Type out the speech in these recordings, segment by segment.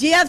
JF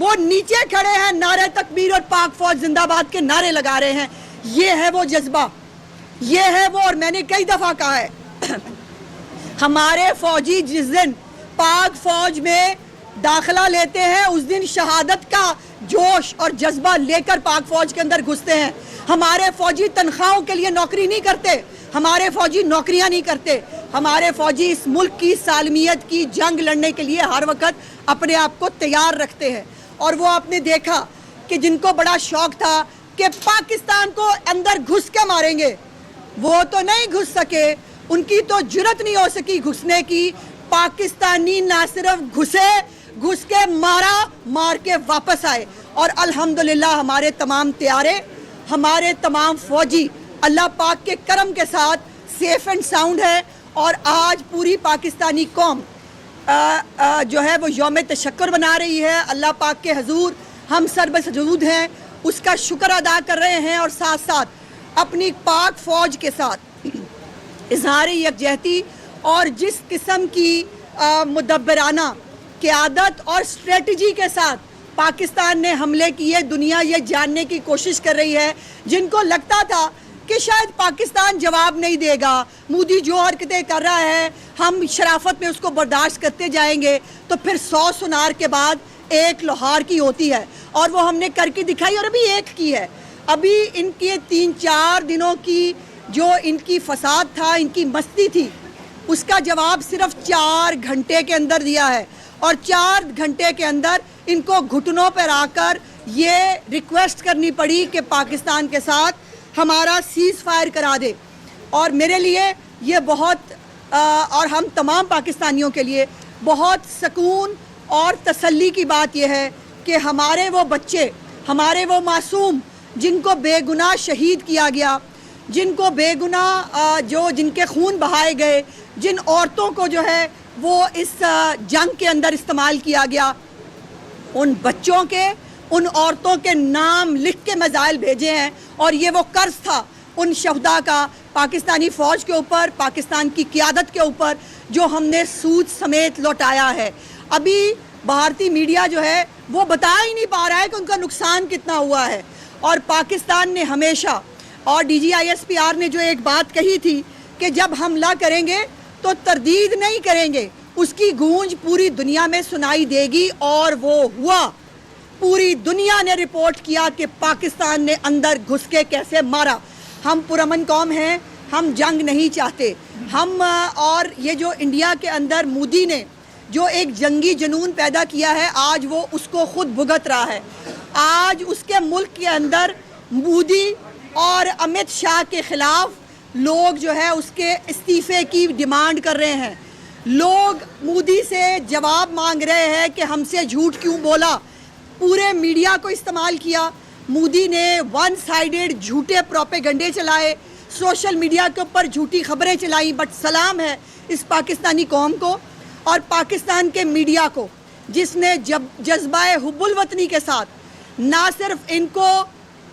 وہ نیچے کھڑے ہیں, نعرے تکبیر اور پاک فوج زندہ باد کے نعرے لگا رہے ہیں. یہ ہے وہ جذبہ, یہ ہے وہ. اور میں نے کئی دفعہ کہا ہے ہمارے فوجی جس دن پاک فوج میں داخلہ لیتے ہیں اس دن شہادت کا جوش اور جذبہ لے کر پاک فوج کے اندر گھستے ہیں. ہمارے فوجی تنخواہوں کے لیے نوکری نہیں کرتے, ہمارے فوجی نوکریاں نہیں کرتے, ہمارے فوجی اس ملک کی سالمیت کی جنگ لڑنے کے لیے ہر وقت اپنے آپ کو تیار رکھتے ہیں. اور وہ آپ نے دیکھا کہ جن کو بڑا شوق تھا کہ پاکستان کو اندر گھس کے ماریں گے, وہ تو نہیں گھس سکے, ان کی تو جرت نہیں ہو سکی گھسنے کی. پاکستانی نہ صرف گھس کے مارا, مار کے واپس آئے. اور الحمدللہ ہمارے تمام طیارے, ہمارے تمام فوجی اللہ پاک کے کرم کے ساتھ سیف اینڈ ساؤنڈ ہے. اور آج پوری پاکستانی قوم جو ہے وہ یوم تشکر بنا رہی ہے. اللہ پاک کے حضور ہم سر بسجود ہیں, اس کا شکر ادا کر رہے ہیں, اور ساتھ ساتھ اپنی پاک فوج کے ساتھ اظہار یکجہتی اور جس قسم کی مدبرانہ قیادت اور اسٹریٹجی کے ساتھ پاکستان نے حملے کیے, دنیا یہ جاننے کی کوشش کر رہی ہے. جن کو لگتا تھا کہ شاید پاکستان جواب نہیں دے گا, مودی جو حرکتیں کر رہا ہے ہم شرافت میں اس کو برداشت کرتے جائیں گے, تو پھر 100 سنار کے بعد ایک لوہار کی ہوتی ہے, اور وہ ہم نے کر کے دکھائی, اور ابھی ایک کی ہے. ابھی ان کے 3-4 دنوں کی جو ان کی فساد تھا, ان کی مستی تھی, اس کا جواب صرف 4 گھنٹے کے اندر دیا ہے. اور 4 گھنٹے کے اندر ان کو گھٹنوں پر آ کر یہ ریکویسٹ کرنی پڑی کہ پاکستان کے ساتھ ہمارا سیز فائر کرا دے. اور میرے لیے یہ بہت اور ہم تمام پاکستانیوں کے لیے بہت سکون اور تسلی کی بات یہ ہے کہ ہمارے وہ بچے, ہمارے وہ معصوم جن کو بے گناہ شہید کیا گیا, جن کو بے گناہ جن کے خون بہائے گئے, جن عورتوں کو جو ہے وہ اس جنگ کے اندر استعمال کیا گیا, ان بچوں کے, ان عورتوں کے نام لکھ کے میزائل بھیجے ہیں. اور یہ وہ قرض تھا ان شہداء کا پاکستانی فوج کے اوپر, پاکستان کی قیادت کے اوپر, جو ہم نے سود سمیت لوٹایا ہے. ابھی بھارتی میڈیا جو ہے وہ بتا ہی نہیں پا رہا ہے کہ ان کا نقصان کتنا ہوا ہے. اور پاکستان نے ہمیشہ, اور DGISPR نے جو ایک بات کہی تھی کہ جب حملہ کریں گے تو تردید نہیں کریں گے, اس کی گونج پوری دنیا میں سنائی دے گی, اور وہ ہوا. پوری دنیا نے رپورٹ کیا کہ پاکستان نے اندر گھس کے کیسے مارا. ہم پرامن قوم ہیں, ہم جنگ نہیں چاہتے. ہم اور یہ جو انڈیا کے اندر مودی نے جو ایک جنگی جنون پیدا کیا ہے, آج وہ اس کو خود بھگت رہا ہے. آج اس کے ملک کے اندر مودی اور امت شاہ کے خلاف لوگ جو ہے اس کے استعفے کی ڈیمانڈ کر رہے ہیں. لوگ مودی سے جواب مانگ رہے ہیں کہ ہم سے جھوٹ کیوں بولا. پورے میڈیا کو استعمال کیا, مودی نے ون سائیڈڈ جھوٹے پروپیگنڈے چلائے, سوشل میڈیا کے اوپر جھوٹی خبریں چلائیں. بٹ سلام ہے اس پاکستانی قوم کو اور پاکستان کے میڈیا کو, جس نے جذبہ حب الوطنی کے ساتھ نہ صرف ان کو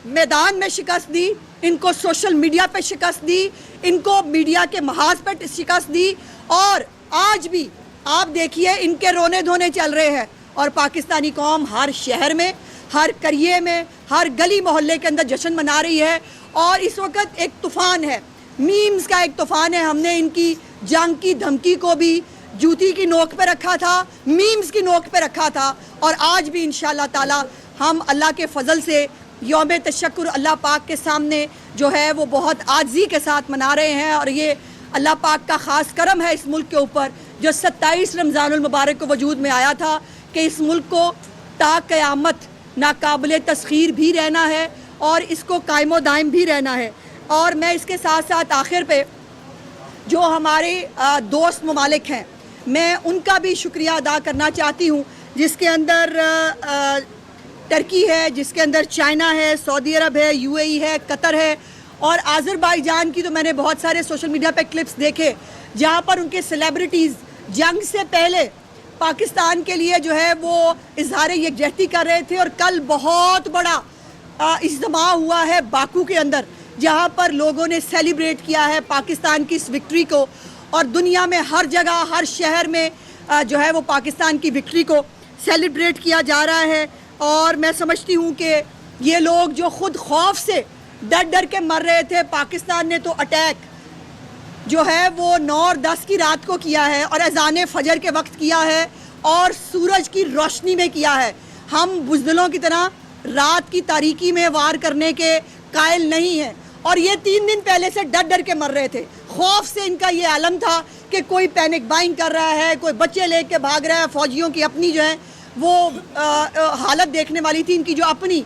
میدان میں شکست دی, ان کو سوشل میڈیا پہ شکست دی, ان کو میڈیا کے محاذ پہ شکست دی, اور آج بھی آپ دیکھیے ان کے رونے دھونے چل رہے ہیں. اور پاکستانی قوم ہر شہر میں, ہر قریے میں, ہر گلی محلے کے اندر جشن منا رہی ہے. اور اس وقت ایک طوفان ہے, میمز کا ایک طوفان ہے. ہم نے ان کی جنگ کی دھمکی کو بھی جوتی کی نوک پہ رکھا تھا, میمز کی نوک پہ رکھا تھا, اور آج بھی انشاءاللہ تعالی ہم اللہ کے فضل سے یوم تشکر اللہ پاک کے سامنے جو ہے وہ بہت عاجزی کے ساتھ منا رہے ہیں. اور یہ اللہ پاک کا خاص کرم ہے اس ملک کے اوپر, جو 27 رمضان المبارک کو وجود میں آیا تھا کہ اس ملک کو تا قیامت ناقابل تسخیر بھی رہنا ہے, اور اس کو قائم و دائم بھی رہنا ہے. اور میں اس کے ساتھ ساتھ آخر پہ جو ہمارے دوست ممالک ہیں, میں ان کا بھی شکریہ ادا کرنا چاہتی ہوں, جس کے اندر ترکی ہے, جس کے اندر چائنا ہے, سعودی عرب ہے, UAE ہے, قطر ہے, اور آذربائیجان کی تو میں نے بہت سارے سوشل میڈیا پہ کلپس دیکھے جہاں پر ان کے سیلیبریٹیز جنگ سے پہلے پاکستان کے لیے جو ہے وہ اظہار یکجہتی کر رہے تھے. اور کل بہت بڑا اجتماع ہوا ہے باکو کے اندر, جہاں پر لوگوں نے سیلیبریٹ کیا ہے پاکستان کی اس وکٹری کو, اور دنیا میں ہر جگہ, ہر شہر میں جو ہے وہ پاکستان کی وکٹری کو سیلیبریٹ کیا جا رہا ہے. اور میں سمجھتی ہوں کہ یہ لوگ جو خود خوف سے ڈر ڈر کے مر رہے تھے، پاکستان نے تو اٹیک جو ہے وہ 9 اور 10 کی رات کو کیا ہے اور اذان فجر کے وقت کیا ہے اور سورج کی روشنی میں کیا ہے. ہم بزدلوں کی طرح رات کی تاریکی میں وار کرنے کے قائل نہیں ہیں. اور یہ 3 دن پہلے سے ڈر ڈر کے مر رہے تھے. خوف سے ان کا یہ عالم تھا کہ کوئی پینک بائنگ کر رہا ہے، کوئی بچے لے کے بھاگ رہا ہے. فوجیوں کی اپنی جو ہے وہ حالت دیکھنے والی تھی. ان کی جو اپنی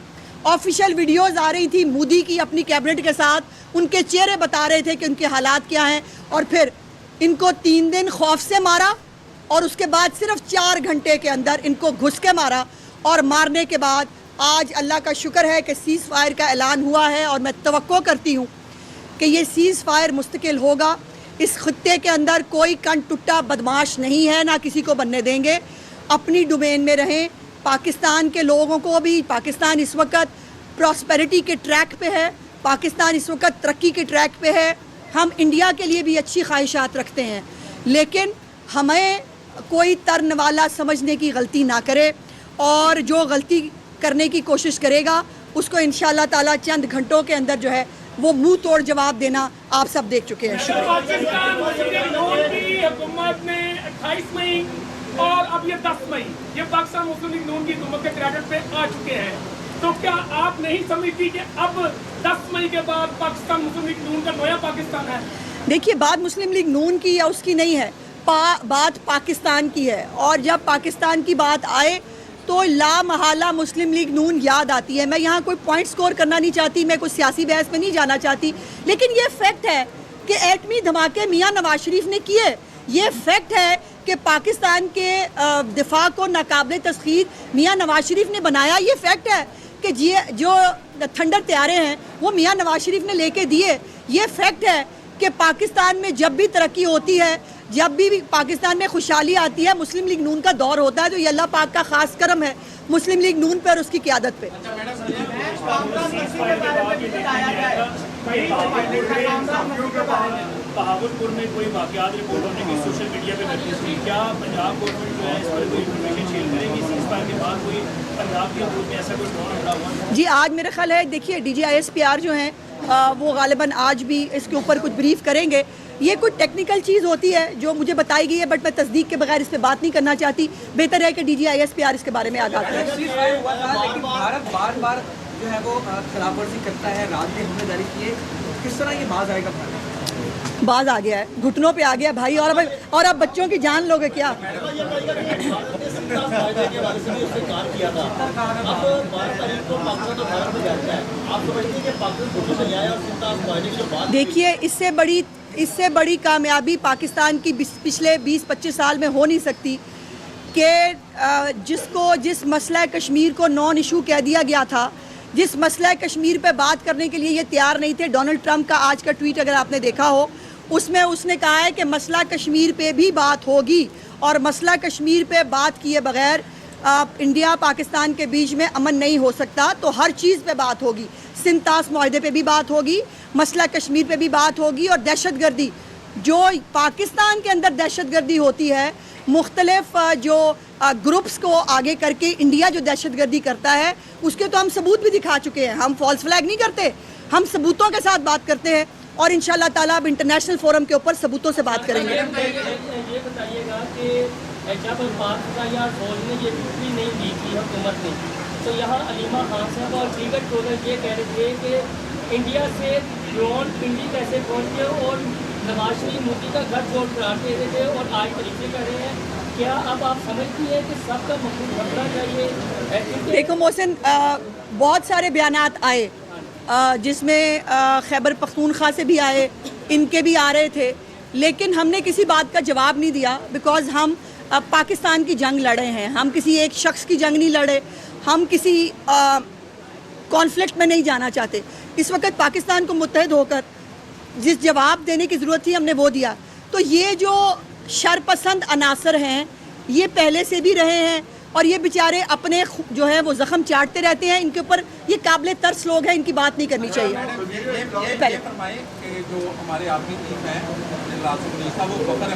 آفیشیل ویڈیوز آ رہی تھی مودی کی اپنی کیبنٹ کے ساتھ، ان کے چہرے بتا رہے تھے کہ ان کے حالات کیا ہیں. اور پھر ان کو 3 دن خوف سے مارا اور اس کے بعد صرف 4 گھنٹے کے اندر ان کو گھس کے مارا. اور مارنے کے بعد آج اللہ کا شکر ہے کہ سیز فائر کا اعلان ہوا ہے اور میں توقع کرتی ہوں کہ یہ سیز فائر مستقل ہوگا. اس خطے کے اندر کوئی کن ٹٹا بدماش نہیں ہے، نہ کسی کو بننے دیں گے. اپنی ڈومین میں رہیں. پاکستان کے لوگوں کو بھی، پاکستان اس وقت پراسپیرٹی کے ٹریک پہ ہے، پاکستان اس وقت ترقی کے ٹریک پہ ہے. ہم انڈیا کے لیے بھی اچھی خواہشات رکھتے ہیں، لیکن ہمیں کوئی ترن والا سمجھنے کی غلطی نہ کرے، اور جو غلطی کرنے کی کوشش کرے گا اس کو انشاءاللہ تعالیٰ چند گھنٹوں کے اندر جو ہے وہ منہ توڑ جواب دینا آپ سب دیکھ چکے ہیں. پاکستان مسلم نون کی حکومت نے 28 مئی اور اب یہ 10 مئی یہ پاکستان مسلم لیگ نون کی حکومت کے قیادت پہ آ چکے ہیں. تو کیا آپ نہیں سمجھتی کہ اب 10 مئی کے بعد پاکستان مسلم لیگ نون کا نیا پاکستان ہے؟ دیکھیے، بات مسلم لیگ نون کی یا اس کی نہیں ہے، بات پاکستان کی ہے. اور جب پاکستان کی بات آئے تو لا محالہ مسلم لیگ نون یاد آتی ہے. میں یہاں کوئی پوائنٹ سکور کرنا نہیں چاہتی، میں کوئی سیاسی بحث میں نہیں جانا چاہتی، لیکن یہ فیکٹ ہے کہ ایٹمی دھماکے میاں نواز شریف نے کیے. یہ فیکٹ ہے کہ پاکستان کے دفاع کو ناقابل تسخیر میاں نواز شریف نے بنایا. یہ فیکٹ ہے کہ جو تھنڈر طیارے ہیں وہ میاں نواز شریف نے لے کے دیے. یہ فیکٹ ہے کہ پاکستان میں جب بھی ترقی ہوتی ہے، جب بھی پاکستان میں خوشحالی آتی ہے، مسلم لیگ نون کا دور ہوتا ہے. تو یہ اللہ پاک کا خاص کرم ہے مسلم لیگ نون پہ اور اس کی قیادت پہ. بہاولپور میں کوئی واقعات رپورٹ ہونے کی سوشل میڈیا پہ کرتی، کیا پنجاب گورنمنٹ جو ہے اس پر کوئی انفارمیشن شیئر کرے گی؟ سیز فائر کے بعد کوئی پنجاب کے حدود میں ایسا کوئی ڈرون اڑا ہوا؟ جی، آج میرا خیال ہے، دیکھیے DGISPR جو ہیں وہ غالباً آج بھی اس کے اوپر کچھ بریف کریں گے. یہ کوئی ٹیکنیکل چیز ہوتی ہے جو مجھے بتائی گئی ہے، بٹ میں تصدیق کے بغیر اس پہ بات نہیں کرنا چاہتی. بہتر ہے کہ DGISPR اس کے بارے میں آگاہ کرے. لیکن بھارت بار بار جو ہے وہ خلاف ورزی کرتا ہے، رات میں حملے داری کیے، کس طرح یہ باز آئے گا؟ باز آ گیا ہے، گھٹنوں پہ آ گیا بھائی. اور اب بچوں کی جان لوگے کیا؟ دیکھیے، اس سے بڑی کامیابی پاکستان کی پچھلے 20-25 سال میں ہو نہیں سکتی کہ جس مسئلہ کشمیر کو نان ایشو کہہ دیا گیا تھا، جس مسئلہ کشمیر پہ بات کرنے کے لیے یہ تیار نہیں تھے. ڈونلڈ ٹرمپ کا آج کا ٹویٹ اگر آپ نے دیکھا ہو، اس میں اس نے کہا ہے کہ مسئلہ کشمیر پہ بھی بات ہوگی، اور مسئلہ کشمیر پہ بات کیے بغیر انڈیا پاکستان کے بیچ میں امن نہیں ہو سکتا. تو ہر چیز پہ بات ہوگی، سنتاس معاہدے پہ بھی بات ہوگی، مسئلہ کشمیر پہ بھی بات ہوگی. اور دہشت گردی، جو پاکستان کے اندر دہشت گردی ہوتی ہے، مختلف جو گروپس کو آگے کر کے انڈیا جو دہشت گردی کرتا ہے، اس کے تو ہم ثبوت بھی دکھا چکے ہیں. ہم فالس فلیگ نہیں کرتے، ہم ثبوتوں کے ساتھ بات کرتے ہیں، اور انشاءاللہ تعالیٰ اب انٹرنیشنل فورم کے اوپر ثبوتوں سے بات کریں گے. یہ بتائیے گا کہ جب فوج نے یہ وکٹری نہیں دی تھی حکومت نے، تو یہاں علیمہ خان صاحب اور دیگر ٹرولر یہ کہہ رہے تھے کہ انڈیا سے ڈرون پنڈی کیسے پہنچے اور نواز شریف مودی کا گھر چھوڑ قرار دے رہے تھے، اور آج طریقے کر رہے ہیں. کیا اب آپ سمجھتی ہیں کہ سب کا مخصوص بننا چاہیے؟ دیکھو محسن، بہت سارے بیانات آئے جس میں خیبر پختونخوا سے بھی آئے، ان کے بھی آ رہے تھے، لیکن ہم نے کسی بات کا جواب نہیں دیا، بیکاز ہم پاکستان کی جنگ لڑے ہیں. ہم کسی ایک شخص کی جنگ نہیں لڑے، ہم کسی کانفلکٹ میں نہیں جانا چاہتے. اس وقت پاکستان کو متحد ہو کر جس جواب دینے کی ضرورت تھی ہم نے وہ دیا. تو یہ جو شرپسند عناصر ہیں یہ پہلے سے بھی رہے ہیں، اور یہ بیچارے اپنے جو ہے وہ زخم چاٹتے رہتے ہیں. ان کے اوپر یہ قابل ترس لوگ ہیں، ان کی بات نہیں کرنی چاہیے. یہ فرمائیں کہ جو ہمارے آرمی چیف ہیں وہ فخر ہے